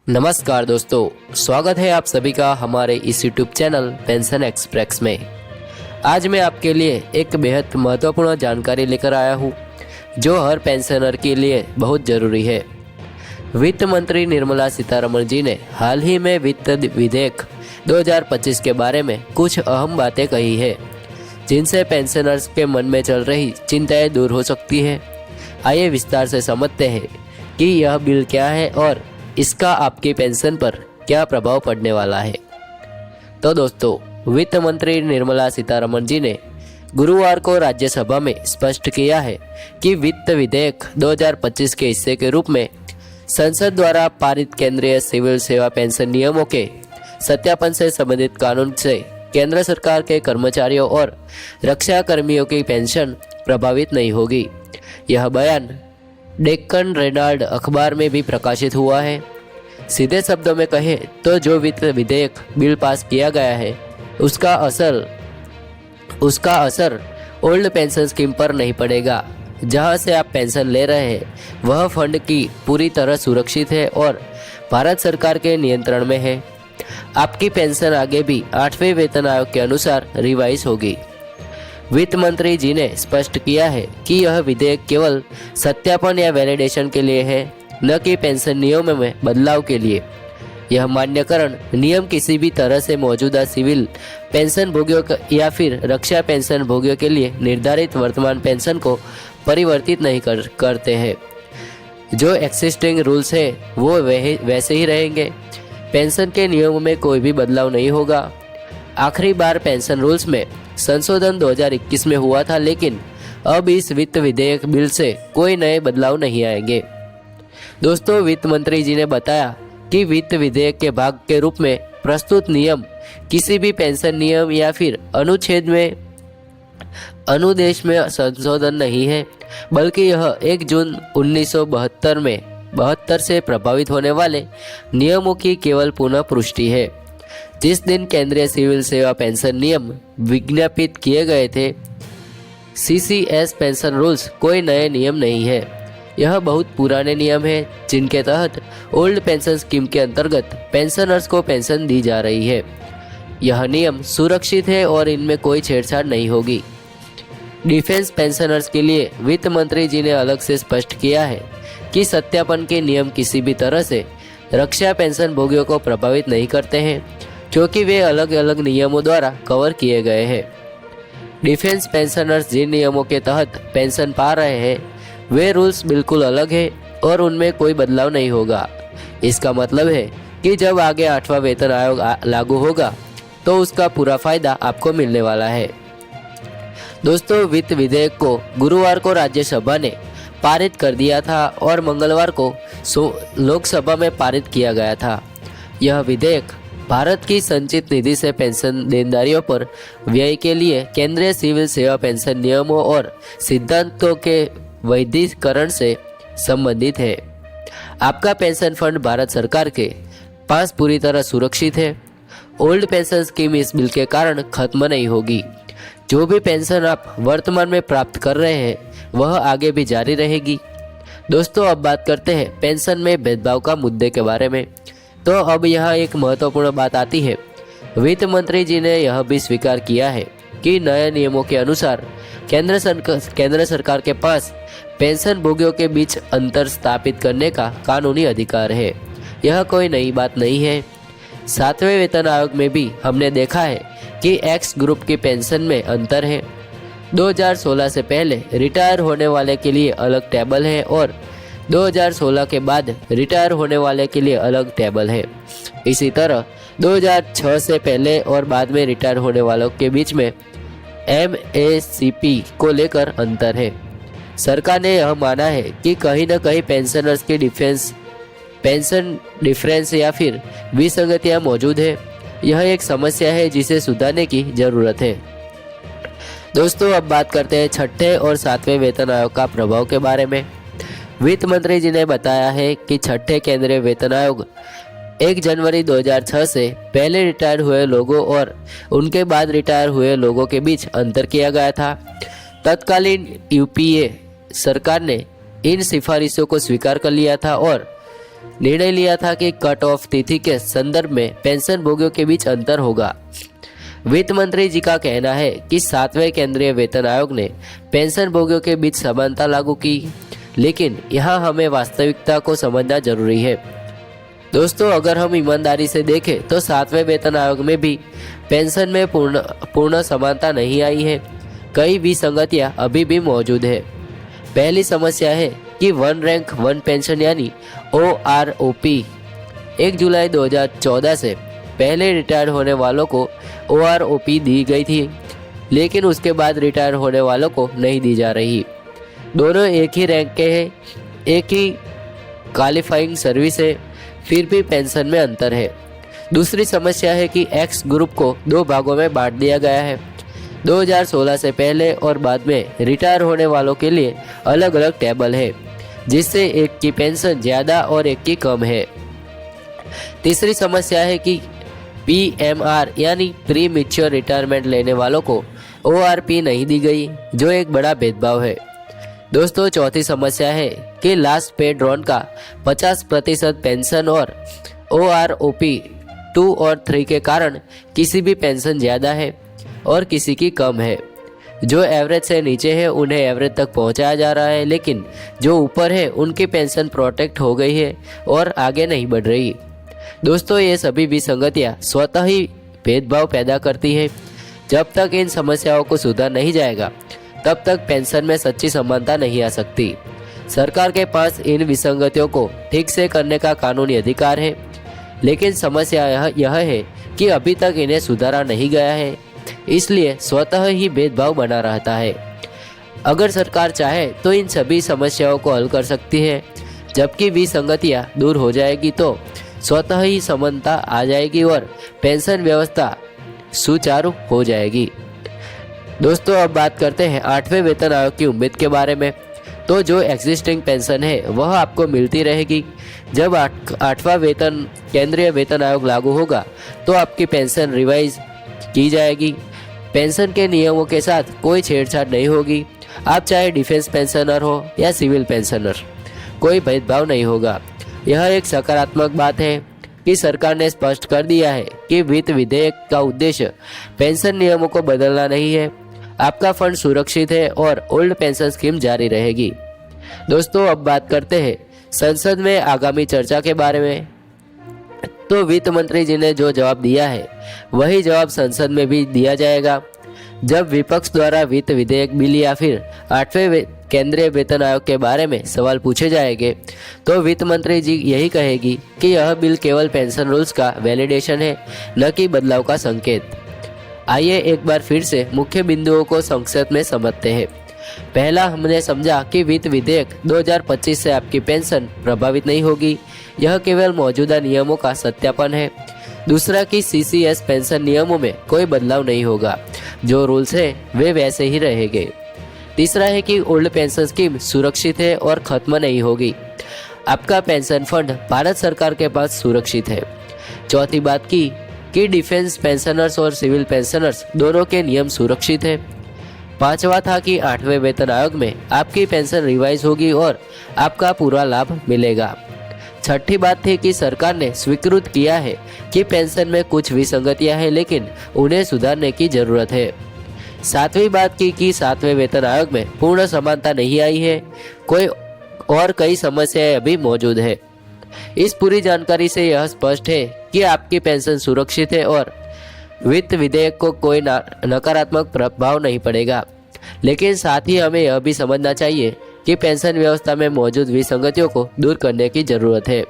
नमस्कार दोस्तों, स्वागत है आप सभी का हमारे इस यूट्यूब चैनल पेंशन एक्सप्रेस में। आज मैं आपके लिए एक बेहद महत्वपूर्ण जानकारी लेकर आया हूँ जो हर पेंशनर के लिए बहुत ज़रूरी है। वित्त मंत्री निर्मला सीतारमण जी ने हाल ही में वित्त विधेयक 2025 के बारे में कुछ अहम बातें कही है जिनसे पेंशनर्स के मन में चल रही चिंताएं दूर हो सकती है। आइए विस्तार से समझते हैं कि यह बिल क्या है और इसका आपकी पेंशन पर क्या प्रभाव पड़ने वाला है। तो दोस्तों, वित्त मंत्री निर्मला सीतारमण जी ने गुरुवार को राज्यसभा में स्पष्ट किया है कि वित्त विधेयक 2025 के हिस्से के रूप में संसद द्वारा पारित केंद्रीय सिविल सेवा पेंशन नियमों के सत्यापन से संबंधित कानून से केंद्र सरकार के कर्मचारियों और रक्षा कर्मियों की पेंशन प्रभावित नहीं होगी। यह बयान डेक्कन रेनाल्ड अखबार में भी प्रकाशित हुआ है। सीधे शब्दों में कहें तो जो वित्त विधेयक बिल पास किया गया है उसका असर ओल्ड पेंशन स्कीम पर नहीं पड़ेगा। जहां से आप पेंशन ले रहे हैं वह फंड की पूरी तरह सुरक्षित है और भारत सरकार के नियंत्रण में है। आपकी पेंशन आगे भी 8वें वेतन आयोग के अनुसार रिवाइज होगी। वित्त मंत्री जी ने स्पष्ट किया है कि यह विधेयक केवल सत्यापन या वैलिडेशन के लिए है, न कि पेंशन नियमों में बदलाव के लिए। यह मान्यकरण नियम किसी भी तरह से मौजूदा सिविल पेंशन भोगियों या फिर रक्षा पेंशन भोगियों के लिए निर्धारित वर्तमान पेंशन को परिवर्तित नहीं करते हैं। जो एक्सिस्टिंग रूल्स है वो वैसे ही रहेंगे। पेंशन के नियमों में कोई भी बदलाव नहीं होगा। आखिरी बार पेंशन रूल्स में संशोधन 2021 में हुआ था, लेकिन अब इस वित्त विधेयक बिल से कोई नए बदलाव नहीं आएंगे। दोस्तों, वित्त मंत्री जी ने बताया कि वित्त विधेयक के भाग के रूप में प्रस्तुत नियम किसी भी पेंशन नियम या फिर अनुदेश में संशोधन नहीं है, बल्कि यह 1 जून 1972 से प्रभावित होने वाले नियमों की केवल पुनः पुष्टि है। जिस दिन केंद्रीय सिविल सेवा पेंशन नियम विज्ञापित किए गए थे, CCS पेंशन रूल्स कोई नए नियम नहीं है। यह बहुत पुराने नियम हैं जिनके तहत ओल्ड पेंशन स्कीम के अंतर्गत पेंशनर्स को पेंशन दी जा रही है। यह नियम सुरक्षित है और इनमें कोई छेड़छाड़ नहीं होगी। डिफेंस पेंशनर्स के लिए वित्त मंत्री जी ने अलग से स्पष्ट किया है कि सत्यापन के नियम किसी भी तरह से रक्षा पेंशन भोगियों को प्रभावित नहीं करते हैं, क्योंकि वे अलग अलग नियमों द्वारा कवर किए गए हैं। डिफेंस पेंशनर्स जिन नियमों के तहत पेंशन पा रहे हैं वे रूल्स बिल्कुल अलग है और उनमें कोई बदलाव नहीं होगा। इसका मतलब है कि जब आगे 8वां वेतन आयोग लागू होगा तो उसका पूरा फायदा आपको मिलने वाला है। दोस्तों, वित्त विधेयक को गुरुवार को राज्यसभा ने पारित कर दिया था और मंगलवार को लोकसभा में पारित किया गया था। यह विधेयक भारत की संचित निधि से पेंशन देनदारियों पर व्यय के लिए केंद्रीय सिविल सेवा पेंशन नियमों और सिद्धांतों के वैधीकरण से संबंधित है। आपका पेंशन फंड भारत सरकार के पास पूरी तरह सुरक्षित है। ओल्ड पेंशन स्कीम इस बिल के कारण खत्म नहीं होगी। जो भी पेंशन आप वर्तमान में प्राप्त कर रहे हैं वह आगे भी जारी रहेगी। दोस्तों, अब बात करते हैं पेंशन में भेदभाव का मुद्दे के बारे में। तो अब यहाँ एक महत्वपूर्ण बात आती है। वित्त मंत्री जी ने यह भी स्वीकार किया है कि नए नियमों के अनुसार केंद्र सरकार के पास पेंशन भोगियों के बीच अंतर स्थापित करने का कानूनी अधिकार है। यह कोई नई बात नहीं है। 7वें वेतन आयोग में भी हमने देखा है कि एक्स ग्रुप की पेंशन में अंतर है। 2016 से पहले रिटायर होने वाले के लिए अलग टेबल है और 2016 के बाद रिटायर होने वाले के लिए अलग टेबल है। इसी तरह 2006 से पहले और बाद में रिटायर होने वालों के बीच में MACP को लेकर अंतर है। सरकार ने यह माना है कि कहीं न कहीं पेंशनर्स की पेंशन डिफरेंस या फिर विसंगतियां मौजूद है। यह एक समस्या है जिसे सुधारने की जरूरत है। दोस्तों, अब बात करते हैं 6ठे और 7वें वेतन आयोग का प्रभाव के बारे में। वित्त मंत्री जी ने बताया है कि 6ठे केंद्रीय वेतन आयोग 1 जनवरी 2006 से पहले रिटायर हुए लोगों और उनके बाद रिटायर हुए लोगों के बीच अंतर किया गया था। तत्कालीन UPA सरकार ने इन सिफारिशों को स्वीकार कर लिया था और निर्णय लिया था कि कट ऑफ तिथि के संदर्भ में पेंशन भोगियों के बीच अंतर होगा। वित्त मंत्री जी का कहना है कि 7वें केंद्रीय वेतन आयोग ने पेंशन भोगियों के बीच समानता लागू की, लेकिन यहाँ हमें वास्तविकता को समझना जरूरी है। दोस्तों, अगर हम ईमानदारी से देखें तो 7वें वेतन आयोग में भी पेंशन में पूर्ण समानता नहीं आई है। कई विसंगतियां अभी भी मौजूद है। पहली समस्या है कि वन रैंक वन पेंशन यानी OROP 1 जुलाई 2014 से पहले रिटायर होने वालों को OROP दी गई थी, लेकिन उसके बाद रिटायर होने वालों को नहीं दी जा रही। दोनों एक ही रैंक के हैं, एक ही क्वालिफाइंग सर्विस है, फिर भी पेंशन में अंतर है। दूसरी समस्या है कि एक्स ग्रुप को 2 भागों में बांट दिया गया है। 2016 से पहले और बाद में रिटायर होने वालों के लिए अलग अलग टेबल है, जिससे एक की पेंशन ज़्यादा और एक की कम है। तीसरी समस्या है कि PMR यानी प्री मैच्योर रिटायरमेंट लेने वालों को ORP नहीं दी गई, जो एक बड़ा भेदभाव है। दोस्तों, चौथी समस्या है कि लास्ट पे ड्रॉन का 50% पेंशन और OROP 2 और 3 के कारण किसी भी पेंशन ज़्यादा है और किसी की कम है। जो एवरेज से नीचे है उन्हें एवरेज तक पहुंचाया जा रहा है, लेकिन जो ऊपर है उनकी पेंशन प्रोटेक्ट हो गई है और आगे नहीं बढ़ रही। दोस्तों, ये सभी विसंगतियाँ स्वतः ही भेदभाव पैदा करती है। जब तक इन समस्याओं को सुधार नहीं जाएगा, तब तक पेंशन में सच्ची समानता नहीं आ सकती। सरकार के पास इन विसंगतियों को ठीक से करने का कानूनी अधिकार है, लेकिन समस्या यह है कि अभी तक इन्हें सुधारा नहीं गया है, इसलिए स्वतः ही भेदभाव बना रहता है। अगर सरकार चाहे तो इन सभी समस्याओं को हल कर सकती है, जबकि विसंगतियाँ दूर हो जाएगी तो स्वतः ही समानता आ जाएगी और पेंशन व्यवस्था सुचारू हो जाएगी। दोस्तों, अब बात करते हैं 8वें वेतन आयोग की उम्मीद के बारे में। तो जो एग्जिस्टिंग पेंशन है वह आपको मिलती रहेगी। जब 8वां केंद्रीय वेतन आयोग लागू होगा तो आपकी पेंशन रिवाइज की जाएगी। पेंशन के नियमों के साथ कोई छेड़छाड़ नहीं होगी। आप चाहे डिफेंस पेंशनर हो या सिविल पेंशनर, कोई भेदभाव नहीं होगा। यह एक सकारात्मक बात है कि सरकार ने स्पष्ट कर दिया है कि वित्त विधेयक का उद्देश्य पेंशन नियमों को बदलना नहीं है। आपका फंड सुरक्षित है और ओल्ड पेंशन स्कीम जारी रहेगी। दोस्तों, अब बात करते हैं संसद में आगामी चर्चा के बारे में। तो वित्त मंत्री जी ने जो जवाब दिया है वही जवाब संसद में भी दिया जाएगा। जब विपक्ष द्वारा वित्त विधेयक बिल या फिर 8वें केंद्रीय वेतन आयोग के बारे में सवाल पूछे जाएंगे तो वित्त मंत्री जी यही कहेगी कि यह बिल केवल पेंशन रूल्स का वैलिडेशन है, न कि बदलाव का संकेत। आइए एक बार फिर से मुख्य बिंदुओं को संक्षेप में समझते हैं। पहला, हमने समझा कि वित्त विधेयक 2025 से आपकी पेंशन प्रभावित नहीं होगी, यह केवल मौजूदा नियमों का सत्यापन है। दूसरा कि CCS पेंशन नियमों में कोई बदलाव नहीं होगा, जो रूल्स है वे वैसे ही रहेंगे। तीसरा है कि ओल्ड पेंशन स्कीम सुरक्षित है और खत्म नहीं होगी। आपका पेंशन फंड भारत सरकार के पास सुरक्षित है। चौथी बात की कि डिफेंस पेंशनर्स और सिविल पेंशनर्स दोनों के नियम सुरक्षित है। पांचवा था कि 8वें वेतन आयोग में आपकी पेंशन रिवाइज होगी और आपका पूरा लाभ मिलेगा। छठी बात थी कि सरकार ने स्वीकृत किया है कि पेंशन में कुछ विसंगतियां हैं, लेकिन उन्हें सुधारने की जरूरत है। सातवीं बात की कि 7वें वेतन आयोग में पूर्ण समानता नहीं आई है, कोई और कई समस्याएं अभी मौजूद है। इस पूरी जानकारी से यह स्पष्ट है कि आपकी पेंशन सुरक्षित है और वित्त विधेयक को कोई नकारात्मक प्रभाव नहीं पड़ेगा। लेकिन साथ ही हमें यह भी समझना चाहिए कि पेंशन व्यवस्था में मौजूद विसंगतियों को दूर करने की जरूरत है।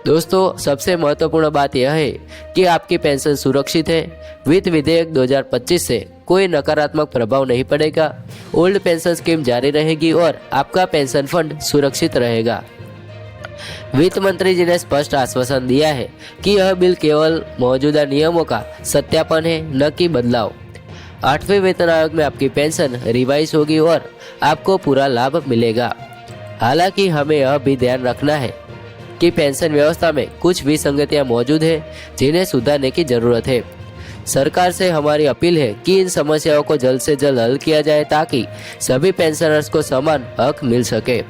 दोस्तों, सबसे महत्वपूर्ण बात यह है कि आपकी पेंशन सुरक्षित है। वित्त विधेयक 2025 से कोई नकारात्मक प्रभाव नहीं पड़ेगा। ओल्ड पेंशन स्कीम जारी रहेगी और आपका पेंशन फंड सुरक्षित रहेगा। वित्त मंत्री जी ने स्पष्ट आश्वासन दिया है कि यह बिल केवल मौजूदा नियमों का सत्यापन है, न कि बदलाव। 8वें वेतन आयोग में आपकी पेंशन रिवाइज होगी और आपको पूरा लाभ मिलेगा। हालांकि हमें यह भी ध्यान रखना है कि पेंशन व्यवस्था में कुछ विसंगतियां मौजूद है, जिन्हें सुधारने की जरूरत है। सरकार से हमारी अपील है कि इन समस्याओं को जल्द से जल्द हल किया जाए ताकि सभी पेंशनर्स को समान हक मिल सके।